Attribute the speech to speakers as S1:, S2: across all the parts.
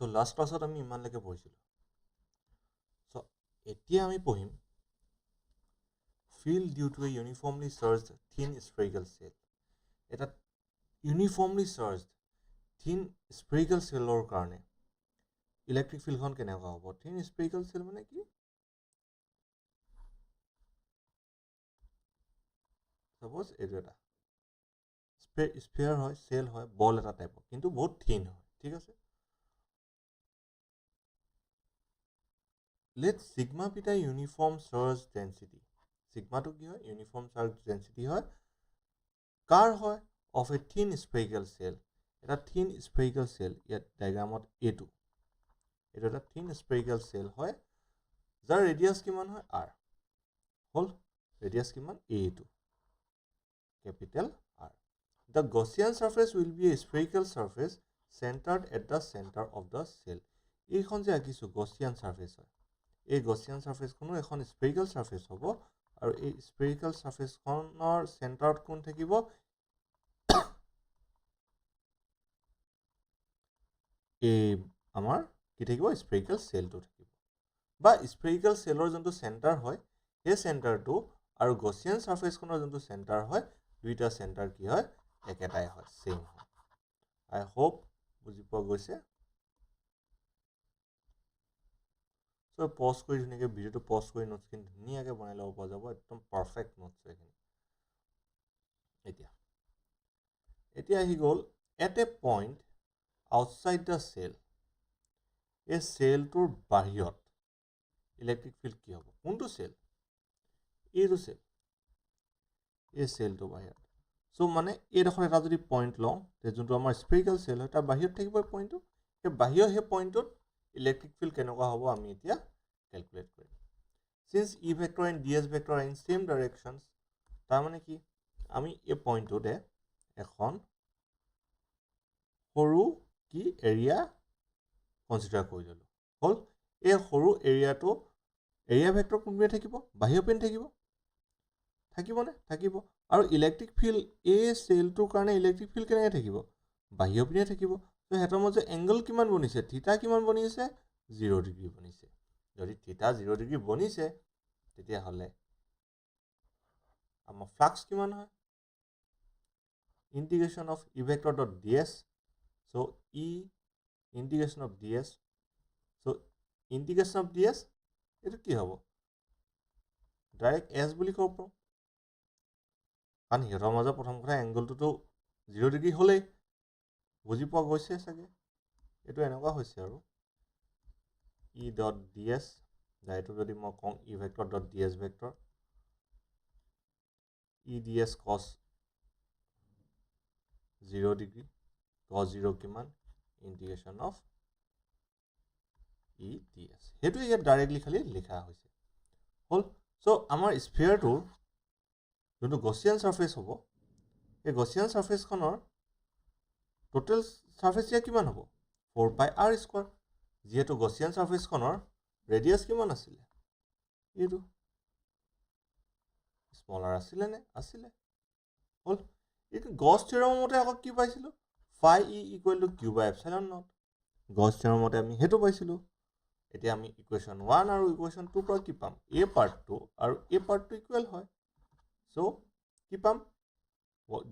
S1: So last classত আমি ইমানলৈকে পঢ়িছিলো so এতিয়া আমি পঢ়িম field due to a uniformly charged thin spherical cell এটা uniformly charged thin spherical cellৰ কাৰণে ইলেক্ট্ৰিক ফিল্ডখন কেনেকুৱা হ'ব thin spherical cell মানে কি suppose এইটো এটা sphere হয় cell হয় বল এটা টাইপৰ কিন্তু বহুত thin হয় ঠিক আছে let sigma be the uniform charge density sigma to কি হয় uniform charge density হয় কাৰ হয় of a thin spherical cell এটা thin spherical cell ইয়াত ডায়াগ্ৰামত a2 এটা এটা thin spherical cell হয় যাৰ ৰেডিয়াস কিমান হয় r হল ৰেডিয়াস কিমান a2 capital R the Gaussian surface will be a spherical surface centered at the center of the cell এইখন যে আকিছো Gaussian surface হয় এই Gaussian surface খনো এখন spherical surface হ'ব আৰু এই spherical surface খনৰ চেণ্টাৰত কোন থাকিব এই আমাৰ কি থাকিব spherical cell টো থাকিব বা spherical cellৰ যোনটো চেণ্টাৰ হয় এই চেণ্টাৰটো আৰু Gaussian surface খনৰ যোনটো চেণ্টাৰ হয় দুইটা চেণ্টাৰ কি হয় একেটাই হয় সেম হয় I hope বুজি পোৱা গৈছে So pause কৰি ধুনীয়াকৈ ভিডিওটো পজ কৰি নোটছখিনি ধুনীয়াকৈ বনাই ল'ব পৰা যাব একদম পাৰফেক্ট নোটছ এইখিনি এতিয়া আহি গ'ল at a point outside the cell এই চেলটোৰ বাহিৰত ইলেক্ট্ৰিক ফিল্ড কি হ'ব কোনটো চেল এইটো চেল এই চেলটো বাহিৰত সো মানে এইডোখৰ এটা যদি পইণ্ট লওঁ তে যোনটো আমাৰ স্ফেৰিকেল চেল হয় তাৰ বাহিৰত থাকিব পইণ্টটো এই বাহিৰৰ সেই পইণ্টটোত ইলেক্ট্ৰিক ফিল্ড কেনেকুৱা হ'ব আমি এতিয়া ক্যালকুলেট কৰিম since E vector and DS vector are in same directions তাৰ মানে কি আমি এই পইণ্টটোতে এখন সৰু কি এৰিয়া কনসিডাৰ কৰি ললো হল এই সৰু এৰিয়াটো এৰিয়া ভেক্টৰ কোনপিনে থাকিব বাহিৰৰ পিনে থাকিবনে থাকিব আৰু ইলেক্ট্ৰিক ফিল্ড এই সেলটোৰ কাৰণে ইলেক্ট্ৰিক ফিল্ড কেনেকৈ থাকিব বাহিৰৰ পিনে থাকিব তো হেতৰ মাজে এংগল কিমান বনিছে থিটা কিমান বনিছে 0 ডিগ্ৰী বনিছে যদি থিটা 0 ডিগ্ৰী বনিছে তেতিয়া হলে আমাৰ ফ্লাক্স কিমান হয় integration of E vector dot ds so E integration of ds so integration of ds এটো কি হ'ব ডাইৰেক্ট s বুলি ক'ব পাৰোঁ কাৰণ হেতৰ মাজৰ প্ৰথম কথা এংগলটো 0 ডিগ্ৰী হ'লেই বুজি পোৱা গৈছে চাগে এটো এনেকুৱা হৈছে আৰু E dot ds যাইটো যদি মই কওঁ E vector dot ds vector E ds cos 0 degree cos 0 কিমান integration of E ds হেতু ইয়াত ডাইৰেক্টলি খালি লিখা হৈছে হল সো আমাৰ স্ফিয়াৰটোৰ যোনটো গছিয়ান সাৰফেস হ'ব এই গছিয়ান সাৰফেস খনৰ টোটাল সাৰফেস এৰিয়া কিমান হ'ব 4 pi r স্কয়াৰ যেহেতু গছিয়ান সাৰফেস খনৰ ৰেডিয়াস কিমান আছিল এইটো স্মলাৰ আছিল নে আছিল হল এইটো গছ থিওৰাম মতে আকৌ কি পাইছিলো phi e equal to q by epsilon naught গছ থিওৰাম মতে আমি হেতু পাইছিলো এতিয়া আমি ইকুৱেশ্যন 1 আৰু ইকুৱেশ্যন 2 পৰা কি পাম a পাৰ্টটো আৰু a পাৰ্টটো ইকুৱেল হয় সো কি পাম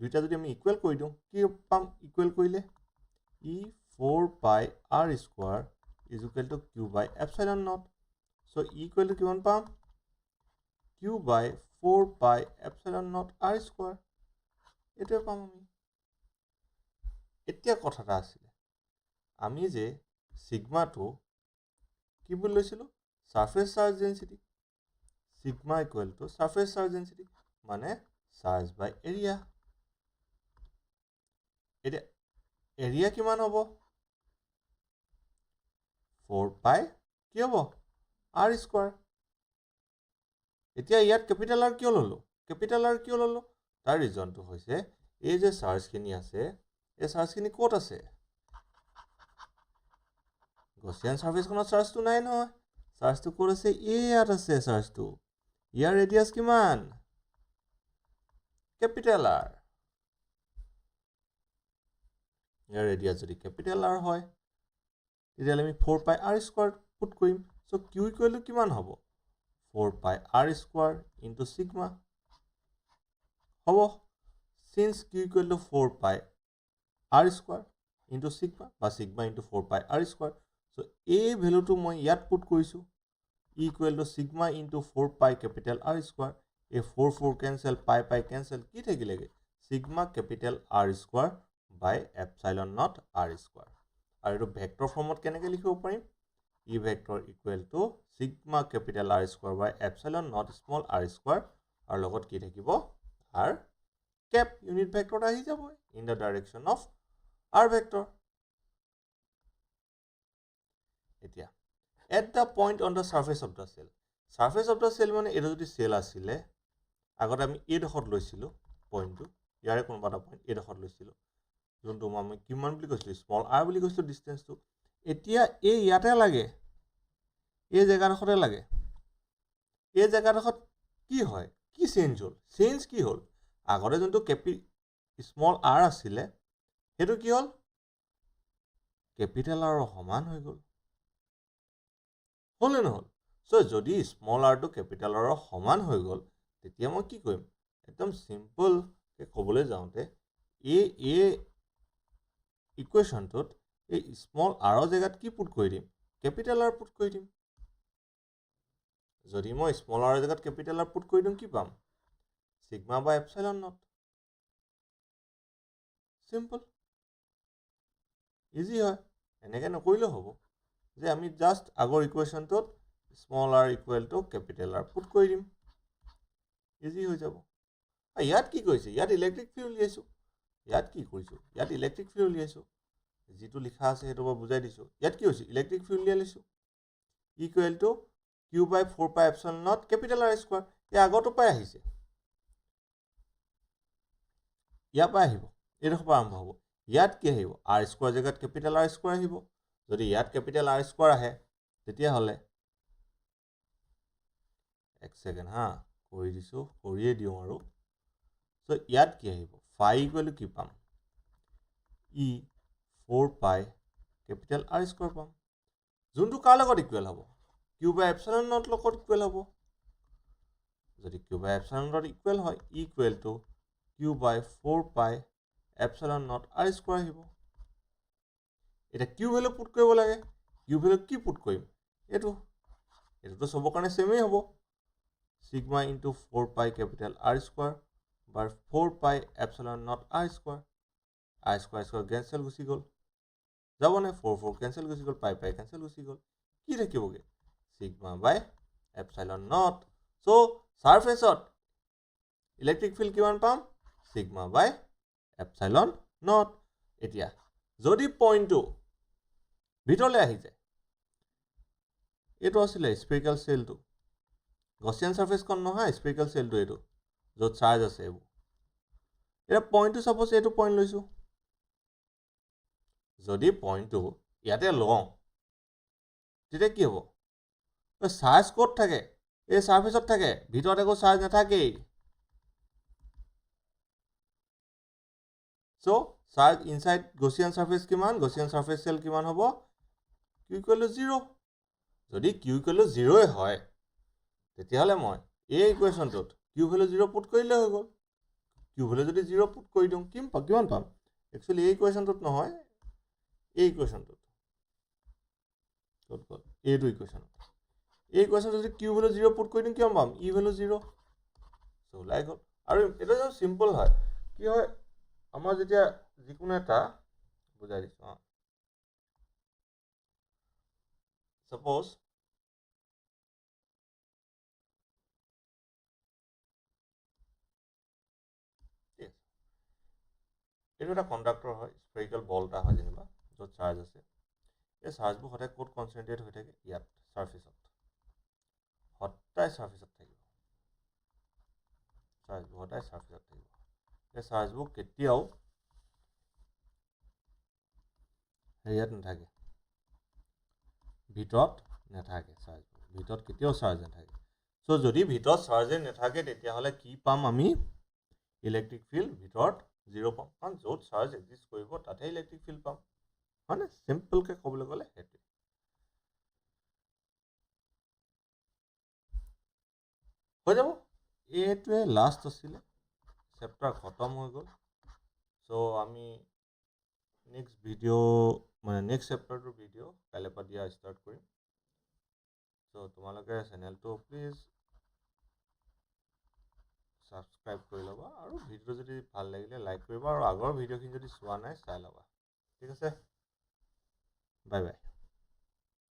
S1: দুইটা যদি আমি ইকুৱেল কৰি দিও কি পাম ইকুৱেল কৰিলে e 4 pi r square is equal to q by epsilon naught so e equal to কিমান পাম q by 4 pi epsilon naught r square এটো পাম আমি এতিয়া কথাটা আছিল আমি যে সিগমাটো কি বলি লৈছিল surface charge density sigma equal to surface charge density মানে চার্জ বাই এরিয়া এটা এরিয়া কিমান হ'ব 4 পাই কি হ'ব r স্কয়ার এতিয়া ইয়াত ক্যাপিটাল R কিয় ললো ক্যাপিটাল R কিয় ললো তাৰ ৰিজনটো হৈছে এই যে চাৰ্জখিনি আছে এই চাৰ্জখিনি ক'ত আছে গছিয়ান সাৰফেসখনৰ চাৰ্জটো নাই নহয় চাৰ্জটো ক'ত আছে ইয়াত আছে চাৰ্জটো ইয়াৰ ৰেডিয়াস কিমান ক্যাপিটাল R ইয়াৰ ৰেডিয়াস যদি ক্যাপিটাল R হয় তেতিয়াহ'লে আমি 4 pi r স্কয়াৰ পুট কৰিম সো q ইকুৱেল টু কিমান হ'ব 4 pi r square into sigma হ'ব since q equal to 4 pi r square into sigma বা sigma into 4 pi r square so এই ভ্যালুটো মই ইয়াত পুট কৰিছো equal to sigma into 4 pi capital R square এই 4 4 cancel pi pi cancel কি থাকিলেগে sigma capital R square by epsilon naught R square আৰু এটো ভেক্টৰ ফৰ্মত কেনেকৈ লিখিব পাৰিম E vector equal to sigma capital R square by epsilon naught small r square আৰু লগত কি থাকিব r cap ইউনিট ভেক্টৰ আহি যাব in the direction of r vector এতিয়া at the point on the surface of the cell surface of the cell মানে এটো যদি সেল আছিল আগত আমি এই ডখত লৈছিলো পইণ্টটো ইয়াৰে কোনবাটা পইণ্ট এই ডখত লৈছিলো যোনটো আমি কিমান বুলি কৈছিলো স্মল r বুলি কৈছিলো ডিসটেন্সটো এতিয়া এই ইয়াতে লাগে এই জায়গাডখতে লাগে এই জায়গাডখত কি হয় কি চেঞ্জ কি হল আগৰে যোনটো স্মল r আছিল হেতু কি হল ক্যাপিটাল r সমান হৈ গল হলে নহল সো যদি small r to capital r সমান হৈ গল তেতিয়া মই কি কৰিম একদম সিম্পল কে কবলৈ যাওঁতে এই ইকুৱেশ্যনটোত এই স্মল r জায়গাত কি পুট কৰি দিম ক্যাপিটাল r পুট কৰি দিম যদি মই স্মল r জায়গাত ক্যাপিটাল r পুট কৰি দিম কি পাম sigma by epsilon naught simple easy হয় এনেকে নকৰিলে হ'ব যে আমি জাস্ট আগৰ ইকুৱেশ্যনটোত small r equal to capital r put কৰি দিম ইজি হৈ যাব ইয়াত কি কৈছে ইয়াত ইলেক্ট্ৰিক ফিল্ড উলিয়াইছো ইয়াত কি কৰিছো ইয়াত ইলেক্ট্ৰিক ফিল্ড উলিয়াইছো যেটো লিখা আছে হেতু বুজাই দিছো ইয়াত কি হৈছে ইলেক্ট্ৰিক ফিল্ড উলিয়াইছো equal to q by 4 pi epsilon naught capital R square এই আগটো পাই আহিছে ইয়া পাই আহিব এৰ পৰা আৰম্ভ হ'ব ইয়াত কি আহিব R স্কয়াৰ জায়গাত capital R স্কয়াৰ আহিব যদি ইয়াত capital R স্কয়াৰ আহে তেতিয়া হলে এক সেকেন্ড হা কৰি দিছো কৰিয়ে দিও আৰু সো ইয়াত কি আহিব phi ইকুৱেল টু কি পাম e 4 pi capital R square পাম যোনটো কাৰ লগত ইকুৱেল হ'ব q বাই এপসাইলন নট লগত ইকুৱেল হ'ব যদি q by epsilon naught equal হয় equal to q by 4 pi epsilon naught R square আহিব এটা q ভ্যালু পুট কৰিব লাগে q ভ্যালু কি পুট কৰিম এটো সব কাৰণে সেমই হ'ব sigma into 4 pi capital R square by 4 pi epsilon naught R square cancel গুছি গল যাবনে 4 4 cancel গুছি গল pi pi cancel গুছি গল কি থাকিবগে sigma by epsilon naught so surface to electric field কিমান পাম sigma by epsilon naught এতিয়া যদি পইণ্টটো ভিতৰলৈ আহি যায় এটো আছিল স্ফেৰিকেল সেলটো Gaussian surface kon নহয় spherical cell to etu jot charge ase ebu era point to suppose etu point loisu jodi point to yate long tete ki hobo o charge code thake ei surface ot thake bhitor eko charge na thake so charge inside Gaussian surface kiman Gaussian surface cell kiman hobo q equal to 0 jodi q equal to 0 e hoy তেতিয়াহলে মই এই ইকুৱেশ্যনটোত q value 0 put কৰিলে হৈ গল q value যদি 0 put কৰি দিম কিমান পাম একচুয়ালি এই ইকুৱেশ্যনটোত নহয় এই ইকুৱেশ্যনটোত গল এইটো ইকুৱেশ্যন এই ইকুৱেশ্যনটো যদি q ভ্যালু 0 পুট কৰি দিম কিমান পাম e ভ্যালু 0 সো লাই গল আৰু এটা যে সিম্পল হয় কি হয় আমাৰ যেতিয়া যিকোনো এটা বুজাই দিছো সাপোজ এটো এটা কন্ডাক্টৰ হয় স্ফেৰিকেল বল এটা হয় যেনিবা যত চাৰ্জ আছে এই চাৰ্জবোৰ সদায় কোড কনসেন্ট্ৰেট হৈ থাকে ইয়াত সাৰফেসত সদায় সাৰফেসত থাকিব চাৰ্জবোৰ সদায় সাৰফেসত থাকিব এই চাৰ্জবোৰ কেতিয়াও ইয়াত নাথাকে ভিতৰত নাথাকে চাৰ্জবোৰ ভিতৰত কেতিয়াও চাৰ্জ নাথাকে সো যদি ভিতৰত চাৰ্জ নাথাকে তেতিয়া হলে কি পাম আমি ইলেক্ট্ৰিক ফিল্ড ভিতৰত 0 পাম কাৰণ য'ত চাৰ্জ এক্সিষ্ট কৰিব তাতে ইলেক্ট্ৰিক ফিল্ড পাম মানে সিম্পল কে ক'বলৈ গ'লে হেতু হৈ যাব এইটোৱে লাষ্ট আছিলে চেপ্টাৰ খতম হৈ গ'ল চ' আমি নেক্সট ভিডিঅ' মানে নেক্সট চেপ্টাৰটোৰ ভিডিঅ' কাইলৈ পৰা দিয়া ষ্টাৰ্ট কৰিম চ' তোমালোকে চেনেলটো প্লিজ ছাবস্ক্ৰাইব কৰি ল'বা আৰু ভিডিঅ'টো যদি ভাল লাগিলে লাইক কৰিবা আৰু আগৰ ভিডিঅ'খিনি যদি চোৱা নাই চাই ল'বা ঠিক আছে বাই বাই